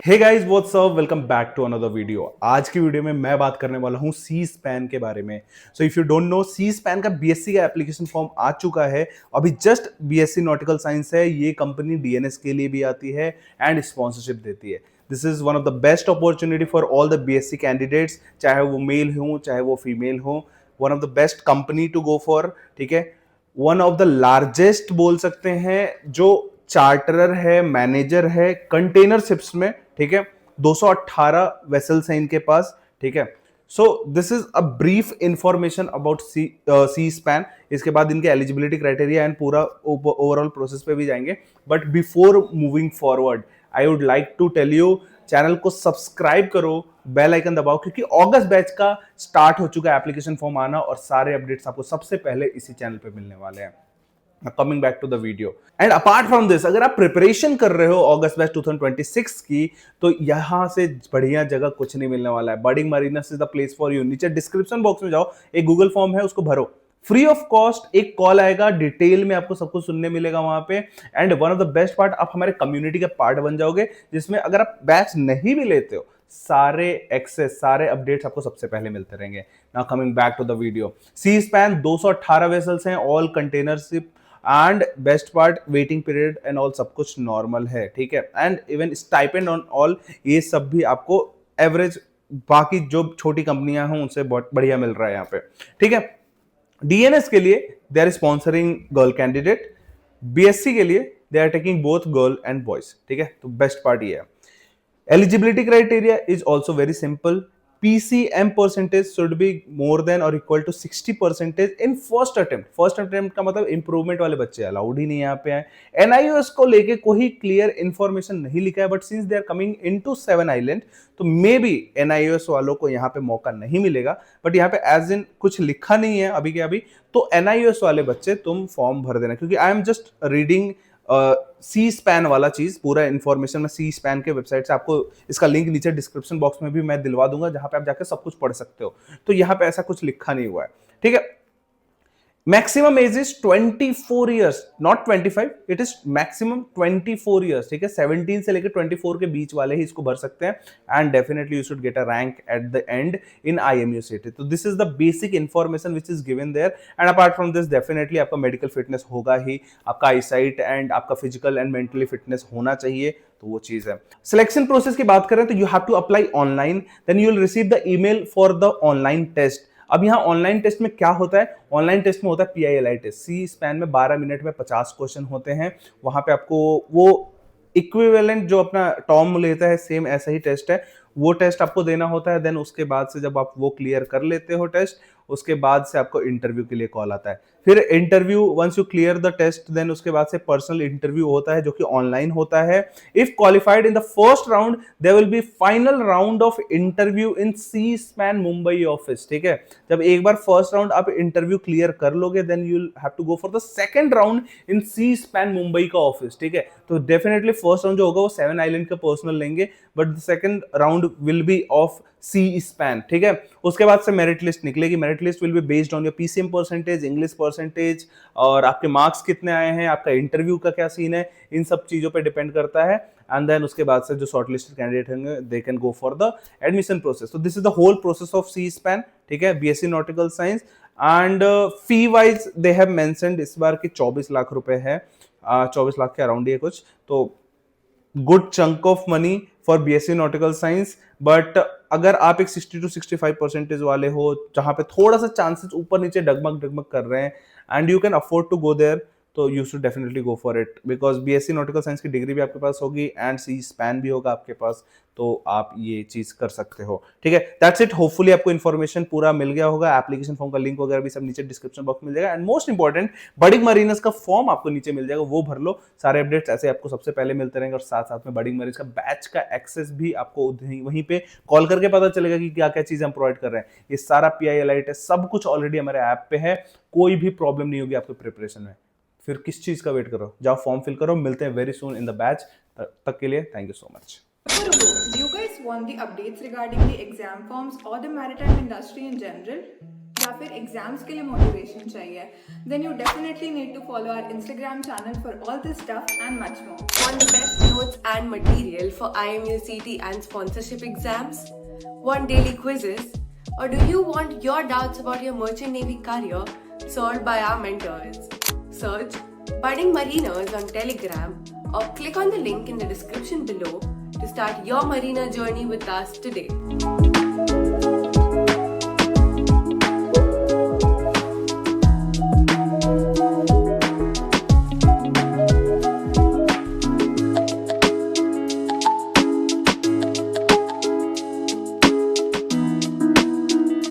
Hey guys what's up, welcome back to another video. आज की video में मैं बात करने वाला हूं सी स्पैन के बारे में। So if you don't know, Seaspan का बीएससी का एप्लीकेशन फॉर्म आ चुका है। अभी जस्ट बीएससी नॉटिकल साइंस है, ये कंपनी डीएनएस के लिए भी आती है एंड स्पॉन्सरशिप देती है। This is one of the best opportunity for all the BSc candidates, चाहे वो मेल हो चाहे वो फीमेल हो। One of the best company to go for, ठीक है। वन ऑफ द लार्जेस्ट बोल सकते हैं, जो चार्टरर है, मैनेजर है कंटेनर शिप्स में, ठीक है। 218 वेसल्स हैं इनके पास, ठीक है। So this is a brief information about Seaspan. इसके बाद इनके एलिजिबिलिटी क्राइटेरिया एंड पूरा ओवरऑल प्रोसेस पे भी जाएंगे। But before moving forward, I would like to tell you, channel को सब्सक्राइब करो, बेल आइकन दबाओ, क्योंकि अगस्त बैच का स्टार्ट हो चुका है एप्लीकेशन फॉर्म आना, और सारे अपडेट्स आपको सबसे पहले इसी चैनल पे मिलने वाले हैं। Coming back to the video, and apart from this, अगर आप प्रिपरेशन कर रहे हो अगस्त बैच 2026 की, तो यहां से बढ़िया जगह कुछ नहीं मिलने वाला है। Birding Marines is the place for you. नीचे डिस्क्रिप्शन बॉक्स में जाओ, एक गूगल फॉर्म है, उसको भरो, फ्री ऑफ कॉस्ट। एक कॉल आएगा, डिटेल में आपको सब कुछ सुनने मिलेगा वहां पे। And one of the best part, आप हमारे कम्युनिटी के पार्ट बन जाओगे, जिसमें अगर आप बैच नहीं भी लेते हो, सारे एक्सेस, सारे अपडेट्स आपको सबसे पहले मिलते रहेंगे। Now coming back to the video, Seaspan 218 vessels हैं, all containership, and best part, waiting period and all सब कुछ नॉर्मल है, ठीक है। And even stipend on all, ये सब भी आपको एवरेज बाकी जो छोटी कंपनियां हैं उनसे बहुत बढ़िया मिल रहा है यहाँ पे, ठीक है। डीएनएस के लिए they are sponsoring girl candidate, BSc के लिए they are taking both girl and boys, ठीक है। तो बेस्ट पार्ट ये है। Eligibility criteria is also very simple. PCM percentage should be more than or equal to 60% in first attempt. First attempt का मतलब improvement वाले बच्चे अलाउड ही नहीं यहाँ पे हैं। NIOS को लेके कोई क्लियर इंफॉर्मेशन नहीं लिखा है, but since they are coming into 7 island, तो मे बी NIOS वालों को यहाँ पे मौका नहीं मिलेगा। बट यहाँ पे एज इन कुछ लिखा नहीं है अभी के अभी, तो NIOS वाले बच्चे तुम फॉर्म भर देना, क्योंकि I am just reading Seaspan वाला चीज, पूरा इंफॉर्मेशन मैं सी स्पैन के वेबसाइट से, आपको इसका लिंक नीचे डिस्क्रिप्शन बॉक्स में भी मैं दिलवा दूंगा, जहां पे आप जाकर सब कुछ पढ़ सकते हो। तो यहां पे ऐसा कुछ लिखा नहीं हुआ है, ठीक है। Maximum age is 24 years, not 25, it is maximum 24 years, ठीक है। 17 से लेकर 24 के बीच वाले ही इसको भर सकते हैं। And definitely you should get a rank at the end in IMU CET। तो this is the basic information which is given there. And apart from this, definitely आपका मेडिकल फिटनेस होगा ही, आपका आईसाइट एंड आपका physical and mentally fitness होना चाहिए, तो वो चीज है। सिलेक्शन प्रोसेस की बात करें तो you have to apply online, then you will receive the email for the online test. अब यहाँ ऑनलाइन टेस्ट में क्या होता है? ऑनलाइन टेस्ट में होता है PILI टेस्ट। सी स्पैन में 12 मिनट में 50 क्वेश्चन होते हैं। वहां पे आपको वो इक्विवेलेंट जो अपना टॉम लेता है, सेम ऐसा ही टेस्ट है, वो टेस्ट आपको देना होता है। देन उसके बाद से जब आप वो क्लियर कर लेते हो टेस्ट, उसके बाद से आपको इंटरव्यू के लिए कॉल आता है। फिर interview, once you clear the test, then उसके बाद से पर्सनल इंटरव्यू होता है, जो कि ऑनलाइन होता है। If qualified in the first round, there will be final round of interview in Seaspan Mumbai office, ठीक है। जब एक बार फर्स्ट राउंड आप इंटरव्यू क्लियर कर लोगे, then you will have to go for the second round in Seaspan Mumbai का office, ठीक है। तो डेफिनेटली फर्स्ट राउंड जो होगा वो 7 आइलैंड का पर्सनल लेंगे, but the second round will be of Seaspan, ठीक है। उसके बाद से मेरिट लिस्ट निकलेगी। Merit list will be based on your PCM percentage, English percentage, और आपके मार्क्स कितने आए हैं, आपका इंटरव्यू का क्या सीन है, इन सब चीजों पे डिपेंड करता है। एंड देन उसके बाद से जो शॉर्टलिस्टेड कैंडिडेट होंगे, they can go for the admission process. तो this is the whole process of Seaspan, ठीक है, BSc nautical science. And fee wise they have mentioned इस बार की 24 लाख रुपए है, 24 लाख के अराउंड ही है कुछ, तो good chunk of money for BSc nautical science. But अगर आप एक 60 to 65% वाले हो, जहां पे थोड़ा सा चांसेस ऊपर नीचे डगमग डगमग कर रहे हैं, and you can afford to go there, तो you should definitely go for it, because BSc nautical science की डिग्री भी आपके पास होगी एंड सी स्पैन भी होगा आपके पास, तो आप ये चीज कर सकते हो, ठीक है। That's it. होपफुली आपको इन्फॉर्मेशन पूरा मिल गया होगा। एप्लीकेशन फॉर्म का लिंक वगैरह भी सब नीचे डिस्क्रिप्शन बॉक्स में मिल जाएगा। एंड मोस्ट इंपॉर्टेंट, बर्डिंग मरीनस का फॉर्म आपको नीचे मिल जाएगा, वो भर लो। सारे अपडेट्स ऐसे आपको सबसे पहले मिलते रहेंगे, और साथ साथ में बर्डिंग मरीनस का बैच का एक्सेस भी आपको वहीं पे कॉल करके पता चलेगा कि क्या क्या चीजें हम प्रोवाइड कर रहे हैं। ये सारा PILI टेस्ट सब कुछ ऑलरेडी हमारे ऐप पे है, कोई भी प्रॉब्लम नहीं होगी आपके प्रिपरेशन में। फिर किस चीज का वेट करो, जाओ फॉर्म फिल करो। मिलते हैं very soon in the batch. तक के लिए thank you so much. Do you guys want the updates regarding the exam forms or the maritime industry in general? या फिर एग्जाम्स के लिए मोटिवेशन चाहिए, then you definitely need to follow our Instagram channel for all this stuff and much more. Want the best notes and material for IMU CT and sponsorship exams? Want daily quizzes? Or do you want your doubts about your merchant navy career solved by our mentors? Search Budding Mariners on Telegram or click on the link in the description below to start your marina journey with us today.